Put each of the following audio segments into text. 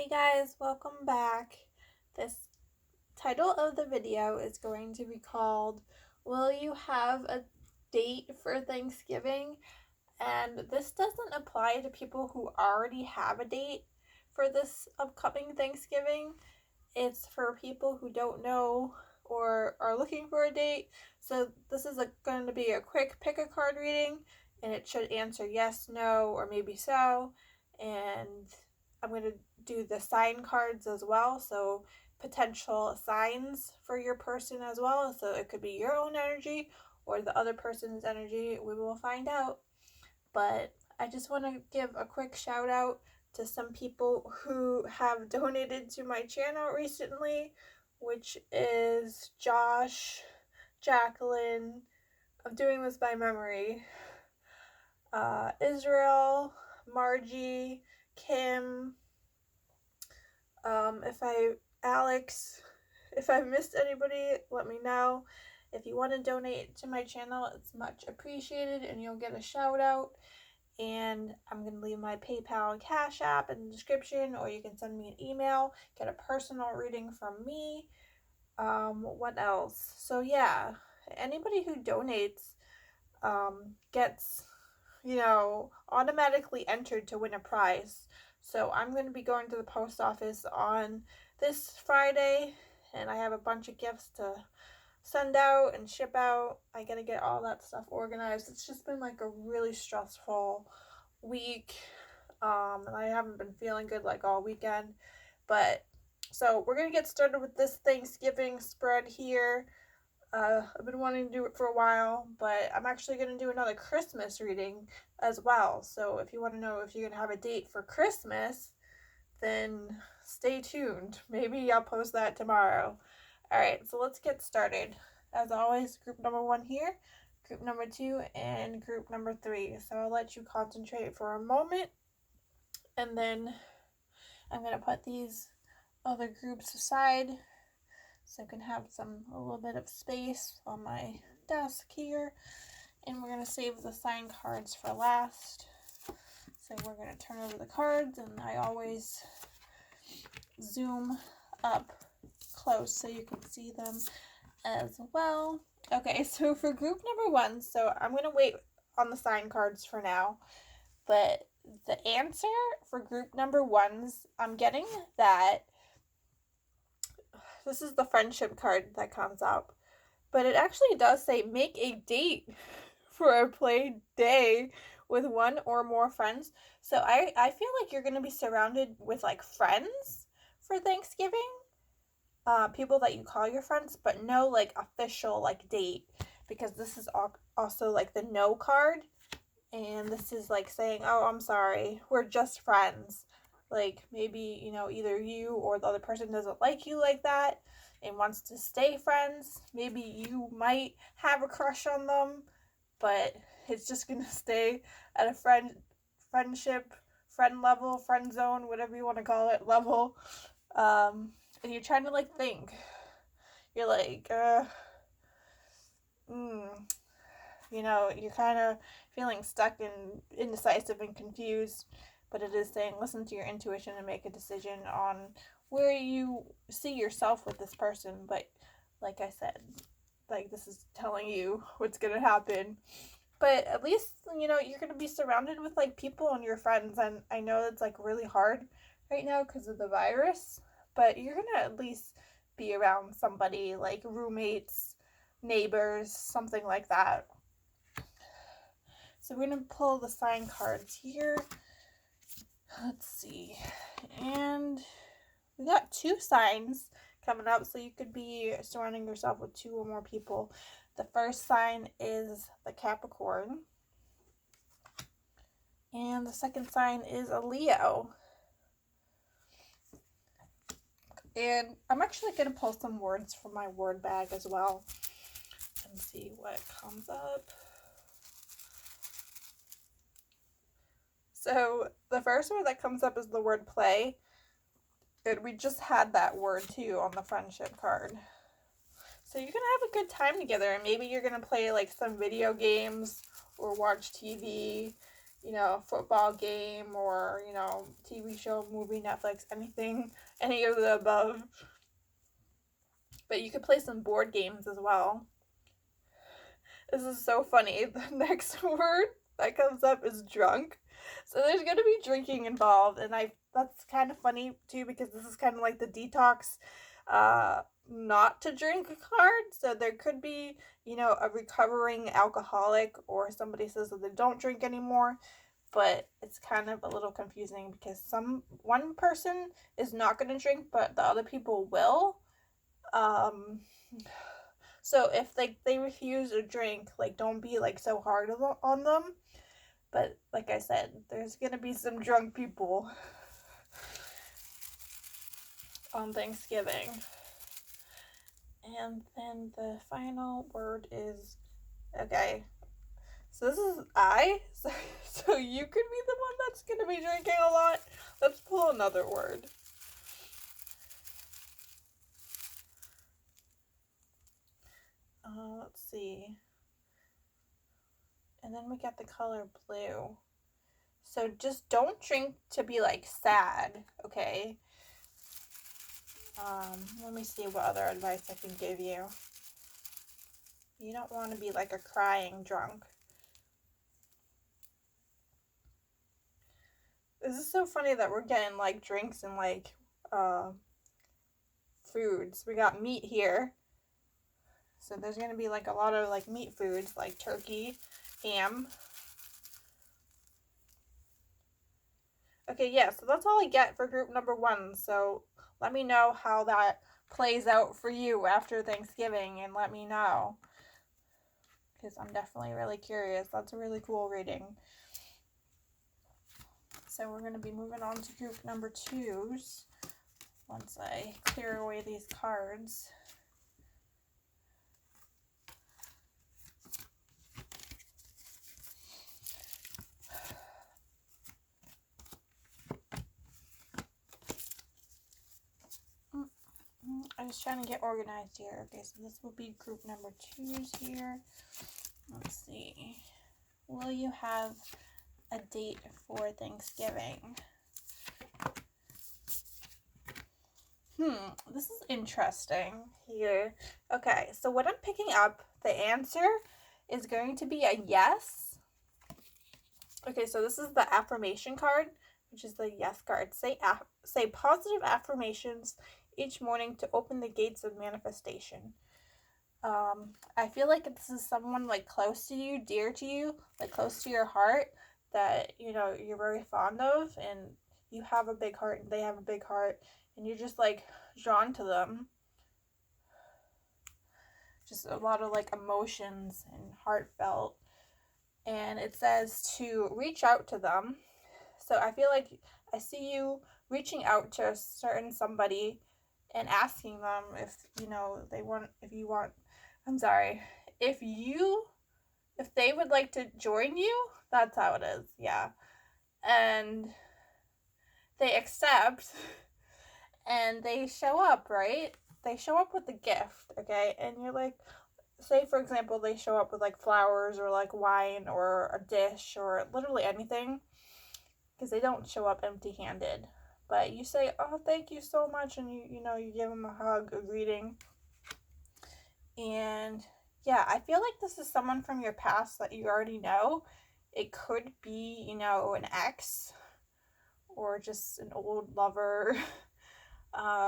Hey guys, welcome back. This title of the video is going to be called, Will You Have a Date for Thanksgiving? And this doesn't apply to people who already have a date for this upcoming Thanksgiving. It's for people who don't know or are looking for a date. So this is going to be a quick pick a card reading, and it should answer yes, no, or maybe so. And I'm going to do the sign cards as well, so potential signs for your person as well. So it could be your own energy or the other person's energy. We will find out. But I just want to give a quick shout out to some people who have donated to my channel recently, which is Josh, Jacqueline, I'm doing this by memory, Israel, Margie, Kim, Alex. If I missed anybody, let me know. If you want to donate to my channel, it's much appreciated and you'll get a shout out. And I'm going to leave my PayPal and Cash App in the description, or you can send me an email, get a personal reading from me. What else? So yeah, anybody who donates gets, automatically entered to win a prize. So I'm going to be going to the post office on this Friday, and I have a bunch of gifts to send out and ship out. I gotta get all that stuff organized. It's just been like a really stressful week, and I haven't been feeling good like all weekend. But so we're gonna get started with this Thanksgiving spread here. I've been wanting to do it for a while, but I'm actually going to do another Christmas reading as well. So if you want to know if you're going to have a date for Christmas, then stay tuned. Maybe I'll post that tomorrow. Alright, so let's get started. As always, group number 1 here, group number 2, and group number 3. So I'll let you concentrate for a moment, and then I'm going to put these other groups aside so I can have a little bit of space on my desk here. And we're going to save the sign cards for last. So we're going to turn over the cards, and I always zoom up close so you can see them as well. Okay, so for group number 1, so I'm going to wait on the sign cards for now. But the answer for group number 1's, I'm getting that this is the friendship card that comes up, but it actually does say make a date for a play day with one or more friends. So I feel like you're going to be surrounded with like friends for Thanksgiving, people that you call your friends, but no like official like date, because this is also like the no card, and this is like saying, oh, I'm sorry, we're just friends. Like maybe, either you or the other person doesn't like you like that and wants to stay friends. Maybe you might have a crush on them, but it's just gonna stay at a friendship, friend level, friend zone, whatever you want to call it, level. And you're trying to like think. You're like, you're kind of feeling stuck and indecisive and confused, but it is saying listen to your intuition and make a decision on where you see yourself with this person. But like I said, like this is telling you what's going to happen. But at least, you're going to be surrounded with like people and your friends. And I know it's like really hard right now because of the virus, but you're going to at least be around somebody, like roommates, neighbors, something like that. So we're going to pull the sign cards here. Let's see. And we got 2 signs coming up, so you could be surrounding yourself with 2 or more people. The first sign is the Capricorn. And the second sign is a Leo. And I'm actually going to pull some words from my word bag as well and see what comes up. So the first word that comes up is the word play. And we just had that word too on the friendship card. So you're going to have a good time together, and maybe you're going to play like some video games or watch TV, football game or, TV show, movie, Netflix, anything, any of the above. But you could play some board games as well. This is so funny. The next word that comes up is drunk. So there's going to be drinking involved, and that's kind of funny too, because this is kind of like the detox not to drink card. So there could be, a recovering alcoholic, or somebody says that they don't drink anymore, but it's kind of a little confusing because one person is not going to drink, but the other people will. So if they refuse a drink, don't be so hard on them. But like I said, there's gonna be some drunk people on Thanksgiving. And then the final word is, okay, so this is I. So you could be the one that's gonna be drinking a lot. Let's pull another word. Let's see. And then we got the color blue. So just don't drink to be sad, okay? Let me see what other advice I can give you. You don't want to be a crying drunk. This is so funny that we're getting drinks and foods. We got meat here. So there's going to be a lot of meat foods like turkey, ham. Okay, yeah, so that's all I get for group number 1. So let me know how that plays out for you after Thanksgiving, and let me know, because I'm definitely really curious. That's a really cool reading. So we're going to be moving on to group number 2s once I clear away these cards. I was trying to get organized here. Okay, so this will be group number 2s here. Let's see. Will you have a date for Thanksgiving? This is interesting here. Okay, so what I'm picking up, the answer is going to be a yes. Okay, so this is the affirmation card, which is the yes card. Say positive affirmations each morning to open the gates of manifestation. I feel like this is someone close to you, dear to you, close to your heart, that you're very fond of, and you have a big heart and they have a big heart, and you're just drawn to them. Just a lot of emotions and heartfelt. And it says to reach out to them. So I feel like I see you reaching out to a certain somebody and asking them if they would like to join you. That's how it is. Yeah. And they accept and they show up, right? They show up with a gift, okay? And you're say for example, they show up with flowers or wine or a dish or literally anything, because they don't show up empty-handed. But you say, oh, thank you so much, and you give them a hug, a greeting. And yeah, I feel like this is someone from your past that you already know. It could be, an ex or just an old lover,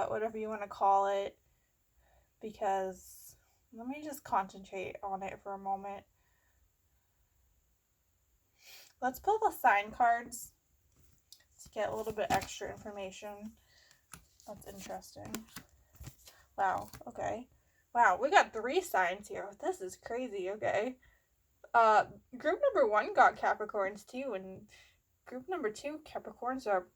whatever you want to call it. Because let me just concentrate on it for a moment. Let's pull the sign cards to get a little bit extra information. That's interesting. Wow, okay. Wow, we got 3 signs here. This is crazy, okay. Group number 1 got Capricorns too, and group number 2, Capricorns are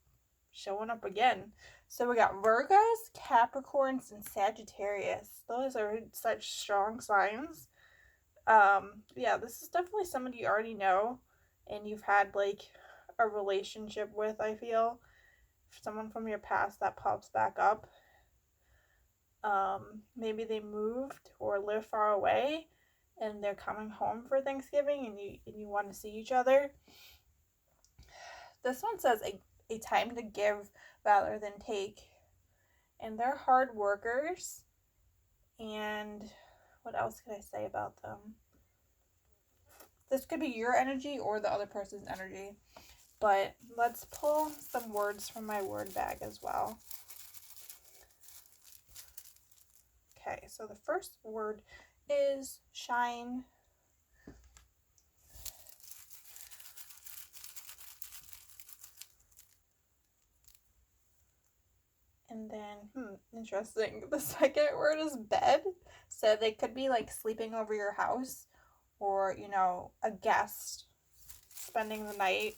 showing up again. So we got Virgos, Capricorns, and Sagittarius. Those are such strong signs. Yeah, this is definitely somebody you already know and you've had a relationship with, I feel. Someone from your past that pops back up. Maybe they moved or live far away and they're coming home for Thanksgiving, and you want to see each other. This one says a time to give rather than take. And they're hard workers. And what else could I say about them? This could be your energy or the other person's energy. But let's pull some words from my word bag as well. Okay, so the first word is shine. And then, interesting. The second word is bed. So they could be like sleeping over your house or, a guest spending the night.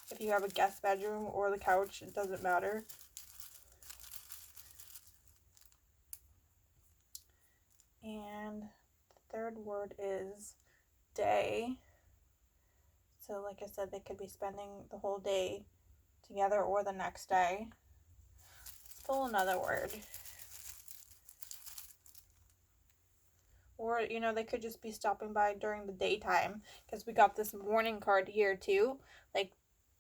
If you have a guest bedroom or the couch, it doesn't matter. And the third word is day. So like I said, they could be spending the whole day together or the next day. Let's pull another word. Or, they could just be stopping by during the daytime, because we got this morning card here too.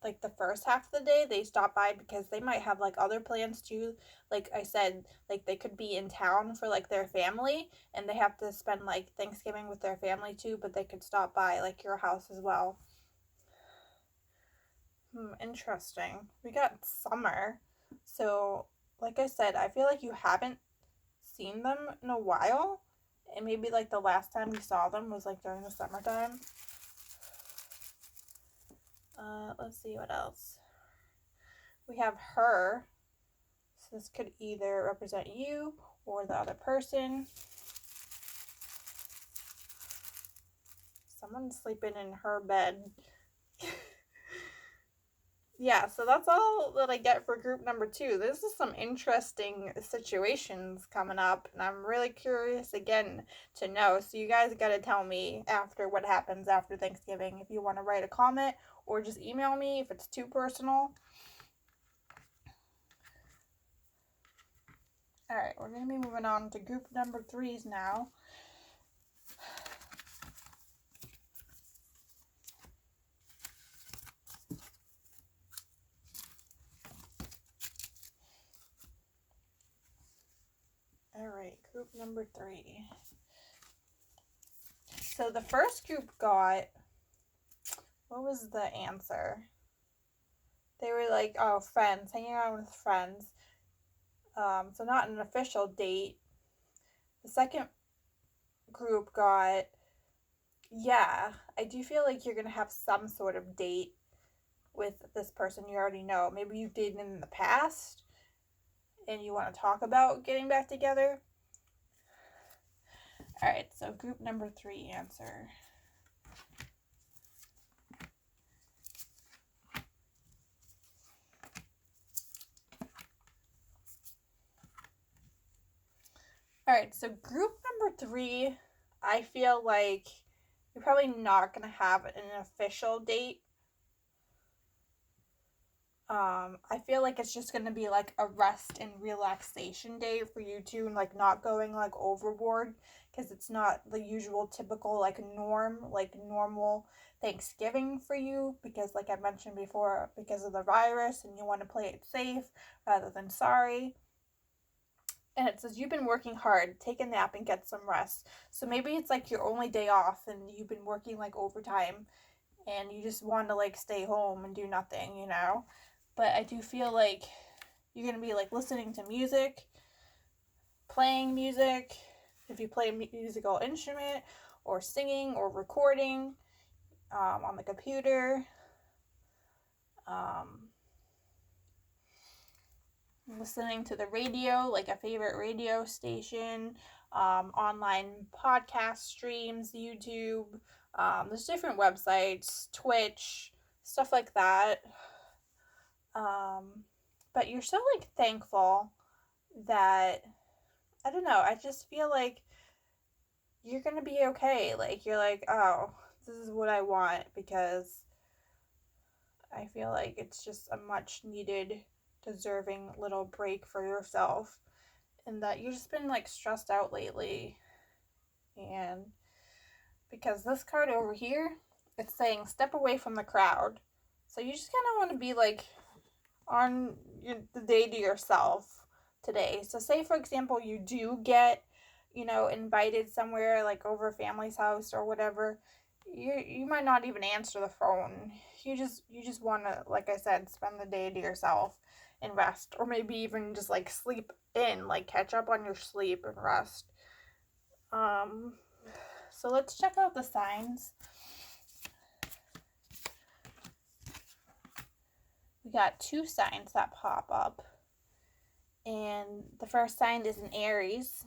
Like the first half of the day, they stop by because they might have like other plans too. Like I said, like they could be in town for like their family and they have to spend like Thanksgiving with their family too, but they could stop by like your house as well. Interesting. We got summer. So, like I said, I feel like you haven't seen them in a while. And maybe like the last time you saw them was like during the summertime. Let's see what else. We have her. So this could either represent you or the other person. Someone's sleeping in her bed. Yeah, so that's all that I get for group number 2. This is some interesting situations coming up, and I'm really curious again to know. So you guys got to tell me after what happens after Thanksgiving if you want to write a comment or just email me if it's too personal. All right, we're going to be moving on to group number 3s now. All right, group number 3. So the first group got, what was the answer? They were like, oh, friends, hanging out with friends. So not an official date. The second group got, yeah, I do feel like you're going to have some sort of date with this person you already know. Maybe you've dated in the past and you want to talk about getting back together. All right, so group number 3 answer. All right, so group number 3, I feel like you're probably not going to have an official date. I feel like it's just going to be like a rest and relaxation day for you two, and like not going like overboard, because it's not the usual typical like normal Thanksgiving for you, because like I mentioned before, because of the virus and you want to play it safe rather than sorry. And it says you've been working hard, take a nap and get some rest. So maybe it's like your only day off and you've been working like overtime and you just want to like stay home and do nothing. But I do feel like you're going to be like listening to music, playing music, if you play a musical instrument, or singing or recording on the computer. Listening to the radio, like a favorite radio station, online podcast streams, YouTube. There's different websites, Twitch, stuff like that. But you're so like thankful that, I don't know, I just feel like you're gonna be okay. Like you're like, oh, this is what I want, because I feel like it's just a much needed, deserving little break for yourself, and that you've just been like stressed out lately. And because this card over here, it's saying step away from the crowd. So you just kind of want to be like on the day to yourself today. So say for example you do get, invited somewhere like over a family's house or whatever. You might not even answer the phone. You just want to, like I said, spend the day to yourself and rest, or maybe even just like sleep in, like catch up on your sleep and rest. Um so let's check out the signs. We got 2 signs that pop up. And the first sign is an Aries.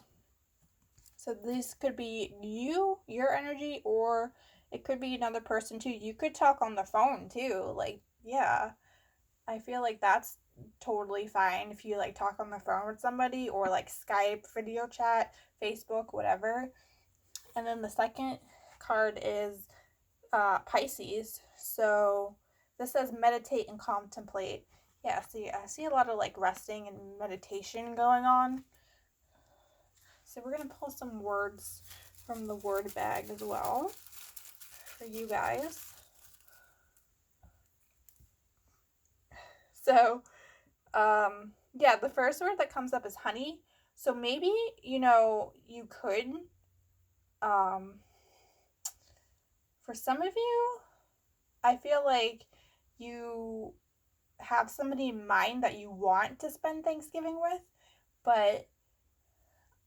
So this could be you, your energy, or it could be another person too. You could talk on the phone too. Like, yeah, I feel like that's totally fine if you like talk on the phone with somebody, or like Skype, video chat, Facebook, whatever. And then the second card is Pisces. So this says meditate and contemplate. Yeah, see, I see a lot of like resting and meditation going on. So we're going to pull some words from the word bag as well for you guys. So, yeah, the first word that comes up is honey. So maybe, you could, for some of you, I feel like you have somebody in mind that you want to spend Thanksgiving with, but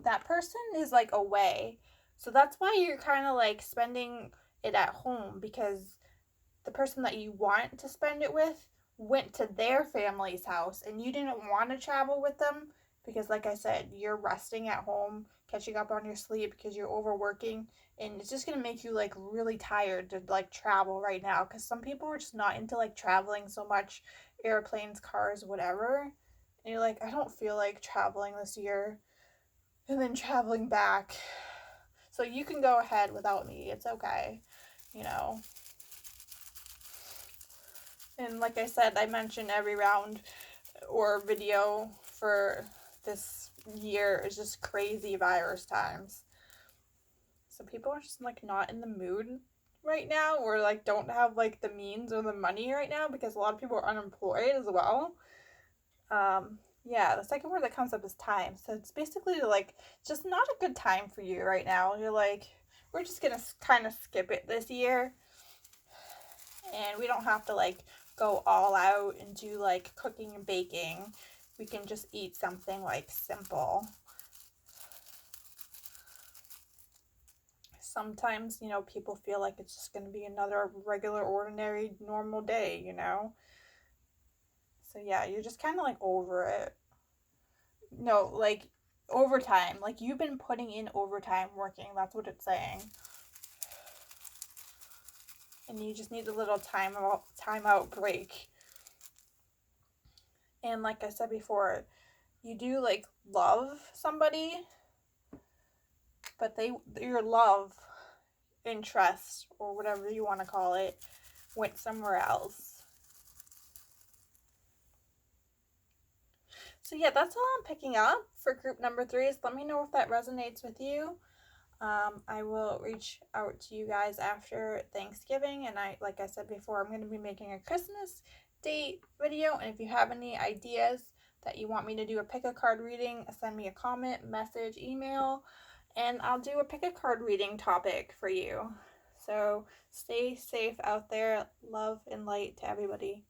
that person is like away. So that's why you're kind of like spending it at home, because the person that you want to spend it with went to their family's house and you didn't want to travel with them because, like I said, you're resting at home, catching up on your sleep because you're overworking, and it's just going to make you like really tired to like travel right now, because some people are just not into like traveling so much, airplanes, cars, whatever. And you're like, I don't feel like traveling this year, and then traveling back. So you can go ahead without me. It's okay, you know. And like I said, I mentioned every round or video for this year is just crazy virus times. So people are just like not in the mood right now, or like don't have like the means or the money right now, because a lot of people are unemployed as well. Yeah, the second word that comes up is time. So it's basically like just not a good time for you right now. You're like, we're just gonna kind of skip it this year, and we don't have to like go all out and do like cooking and baking. We can just eat something like simple. Sometimes, people feel like it's just going to be another regular, ordinary, normal day. So yeah, you're just kind of like over it. No, like overtime. Like you've been putting in overtime working. That's what it's saying. And you just need a little time out break. And like I said before, you do like love somebody, but your love, interest, or whatever you want to call it, went somewhere else. So yeah, that's all I'm picking up for group number 3. Let me know if that resonates with you. I will reach out to you guys after Thanksgiving, and like I said before, I'm going to be making a Christmas date video, and if you have any ideas that you want me to do a pick a card reading, send me a comment, message, email, and I'll do a pick a card reading topic for you. So stay safe out there. Love and light to everybody.